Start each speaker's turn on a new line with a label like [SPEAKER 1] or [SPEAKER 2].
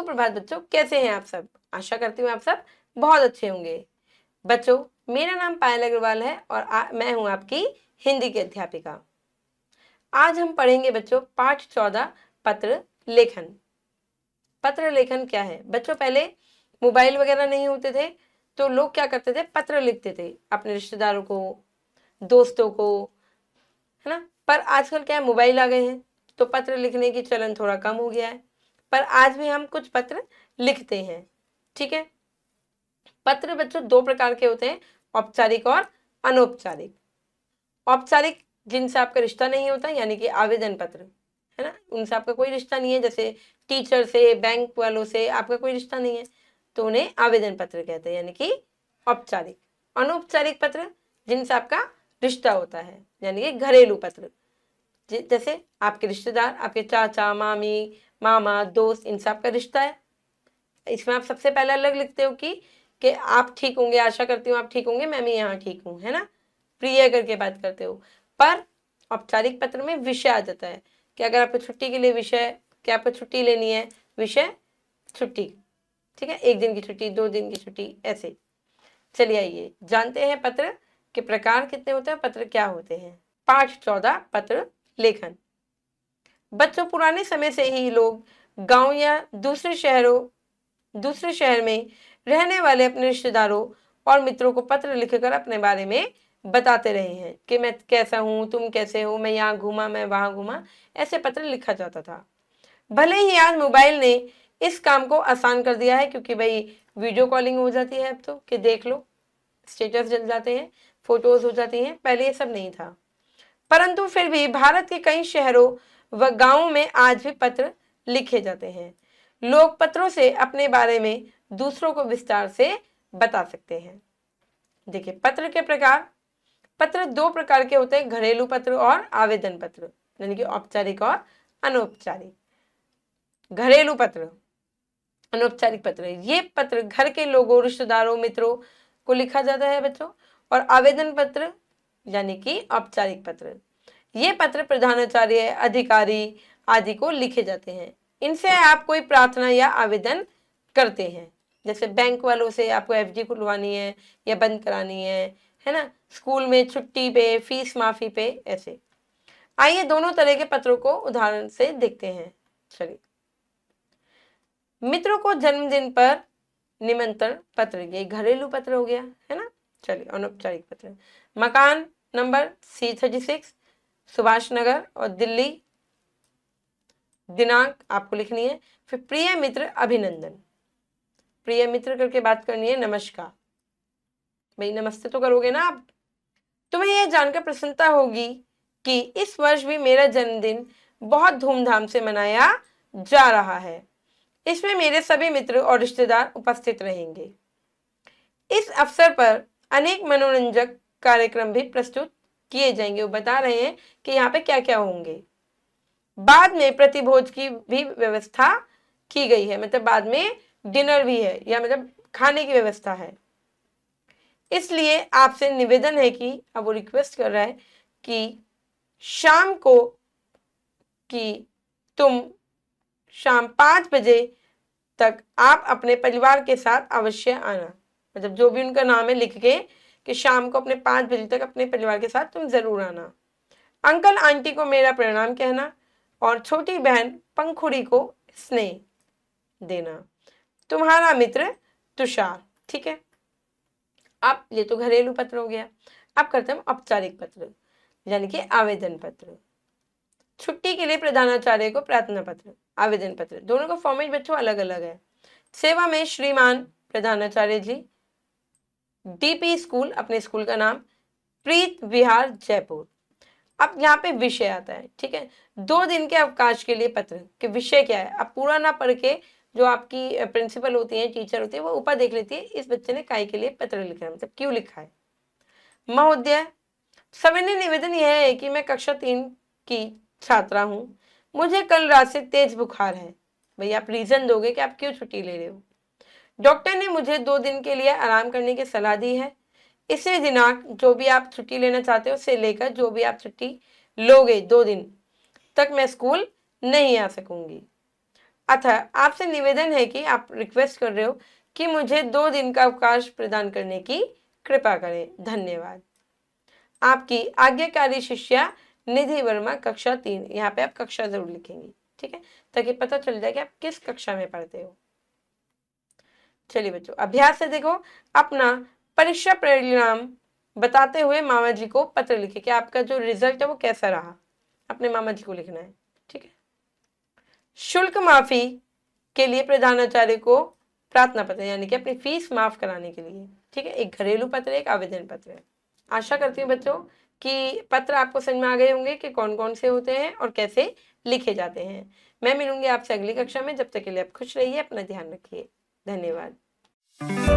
[SPEAKER 1] सुप्रभात बच्चों, कैसे हैं आप सब? आशा करती हूँ आप सब बहुत अच्छे होंगे। बच्चों, मेरा नाम पायल अग्रवाल है और मैं हूँ आपकी हिंदी की अध्यापिका। आज हम पढ़ेंगे बच्चों पाठ 14 पत्र लेखन। पत्र लेखन क्या है बच्चों? पहले मोबाइल वगैरह नहीं होते थे तो लोग क्या करते थे, पत्र लिखते थे अपने रिश्तेदारों को, दोस्तों को, है ना। पर आजकल क्या है, मोबाइल आ गए हैं तो पत्र लिखने की चलन थोड़ा कम हो गया है, पर आज भी हम कुछ पत्र लिखते हैं। ठीक है। पत्र बच्चों दो प्रकार के होते हैं, औपचारिक और अनौपचारिक। औपचारिक जिनसे आपका रिश्ता नहीं होता, यानी कि आवेदन पत्र, है ना, उनसे आपका कोई रिश्ता नहीं है, जैसे टीचर से, बैंक वालों से आपका कोई रिश्ता नहीं है, तो उन्हें आवेदन पत्र कहते हैं, यानी कि औपचारिक। अनौपचारिक पत्र जिनसे आपका रिश्ता होता है, यानी कि घरेलू पत्र, जैसे आपके रिश्तेदार, आपके चाचा, मामी, मामा, दोस्त, इनसे आपका रिश्ता है। इसमें आप सबसे पहले अलग लिखते हो कि आप ठीक होंगे, आशा करती हूँ आप ठीक होंगे, मैं भी यहाँ ठीक हूँ, है ना, प्रिय करके बात करते हो। पर औपचारिक पत्र में विषय आ जाता है कि अगर आपको छुट्टी के लिए विषय, कि आपको छुट्टी लेनी है, विषय छुट्टी। ठीक है, 1 दिन की छुट्टी, 2 दिन की छुट्टी, ऐसे। चलिए आइए जानते हैं पत्र के प्रकार कितने होते हैं, पत्र क्या होते हैं। पाठ 14 पत्र लेखन। बच्चों, पुराने समय से ही लोग गांव या दूसरे शहर में रहने वाले अपने रिश्तेदारों और मित्रों को पत्र लिखकर अपने बारे में बताते रहे हैं कि मैं कैसा हूँ, तुम कैसे हो, मैं यहाँ घूमा, मैं वहां घूमा, ऐसे पत्र लिखा जाता था। भले ही आज मोबाइल ने इस काम को आसान कर दिया है, क्योंकि भाई वीडियो कॉलिंग हो जाती है अब तो, कि देख लो, स्टेटस जल जाते हैं, फोटोज हो जाती हैं, पहले ये सब नहीं था। परंतु फिर भी भारत के कई शहरों व गांवों में आज भी पत्र लिखे जाते हैं। लोग पत्रों से अपने बारे में दूसरों को विस्तार से बता सकते हैं। देखिए, पत्र के प्रकार। पत्र 2 प्रकार के होते हैं, घरेलू पत्र और आवेदन पत्र, यानी कि औपचारिक और अनौपचारिक। घरेलू पत्र, अनौपचारिक पत्र, ये पत्र घर के लोगों, रिश्तेदारों, मित्रों को लिखा जाता है बच्चों। और आवेदन पत्र यानी कि औपचारिक पत्र, ये पत्र प्रधानाचार्य, अधिकारी आदि को लिखे जाते हैं। इनसे आप कोई प्रार्थना या आवेदन करते हैं, जैसे बैंक वालों से आपको एफडी खुलवानी है या बंद करानी है ना, स्कूल में छुट्टी पे, फीस माफी पे, ऐसे। आइए दोनों तरह के पत्रों को उदाहरण से देखते हैं। चलिए, मित्रों को जन्मदिन पर निमंत्रण पत्र, ये घरेलू पत्र हो गया, है ना। चलिए, अनौपचारिक पत्र। मकान नंबर C36, सुभाष नगर और दिल्ली, दिनांक आपको लिखनी है। फिर प्रिय मित्र अभिनंदन, प्रिय मित्र करके बात करनी है, नमस्कार, भाई नमस्ते तो करोगे ना आप। तुम्हें यह जानकर प्रसन्नता होगी कि इस वर्ष भी मेरा जन्मदिन बहुत धूमधाम से मनाया जा रहा है। इसमें मेरे सभी मित्र और रिश्तेदार उपस्थित रहेंगे। इस अवसर पर अनेक मनोरंजक कार्यक्रम भी प्रस्तुत किए जाएंगे। वो बता रहे हैं कि यहाँ पे क्या क्या होंगे। बाद में प्रतिभोज की भी व्यवस्था की गई है, मतलब बाद में डिनर भी है, या मतलब खाने की व्यवस्था है। इसलिए आपसे निवेदन है कि, अब वो रिक्वेस्ट कर रहा है कि शाम को, कि तुम शाम 5 बजे तक आप अपने परिवार के साथ अवश्य आना, मतलब जो भी उनका नाम है लिख के, कि शाम को अपने 5 बजे तक अपने परिवार के साथ तुम जरूर आना। अंकल आंटी को मेरा प्रणाम कहना और छोटी बहन पंखुड़ी को स्नेह देना। तुम्हारा मित्र तुषार। ठीक है, अब ये तो घरेलू पत्र हो गया। अब करते हैं औपचारिक पत्र, यानी कि आवेदन पत्र। छुट्टी के लिए प्रधानाचार्य को प्रार्थना पत्र, आवेदन पत्र, दोनों का फॉर्मेट बच्चों अलग अलग है। सेवा में श्रीमान प्रधानाचार्य जी, डीपी स्कूल, अपने स्कूल का नाम, प्रीत विहार जयपुर। अब यहाँ पे विषय आता है। ठीक है, 2 दिन के अवकाश के लिए पत्र के विषय क्या है, अब पूरा ना पढ़ के जो आपकी प्रिंसिपल होती है, टीचर होती है, वो ऊपर देख लेती है इस बच्चे ने काय के लिए पत्र लिखा है, मतलब क्यों लिखा है। महोदय, सविनय निवेदन यह है कि मैं कक्षा 3 की छात्रा हूँ, मुझे कल रात से तेज बुखार है। भैया आप रीजन दोगे कि आप क्यों छुट्टी ले रहे हो। डॉक्टर ने मुझे 2 दिन के लिए आराम करने की सलाह दी है। इसे दिनांक जो भी आप छुट्टी लेना चाहते हो उससे लेकर जो भी आप छुट्टी लोगे 2 दिन तक मैं स्कूल नहीं आ सकूंगी। अतः आपसे निवेदन है कि आप रिक्वेस्ट कर रहे हो कि मुझे 2 दिन का अवकाश प्रदान करने की कृपा करें। धन्यवाद। आपकी आज्ञाकारी शिष्या निधि वर्मा, कक्षा 3। यहाँ पे आप कक्षा जरूर लिखेंगी, ठीक है, ताकि पता चल जाए कि आप किस कक्षा में पढ़ते हो। चलिए बच्चों, अभ्यास से देखो, अपना परीक्षा परिणाम बताते हुए मामा जी को पत्र लिखे कि आपका जो रिजल्ट है वो कैसा रहा, अपने मामा जी को लिखना है, ठीक है। शुल्क माफी के लिए प्रधानाचार्य को प्रार्थना पत्र, यानी कि अपनी फीस माफ कराने के लिए, ठीक है। एक घरेलू पत्र, एक आवेदन पत्र है। आशा करती हूँ बच्चों कि पत्र आपको समझ में आ गए होंगे कि कौन कौन से होते हैं और कैसे लिखे जाते हैं। मैं मिलूंगी आपसे अगली कक्षा में, जब तक के लिए आप खुश रहिए, अपना ध्यान रखिए। धन्यवाद।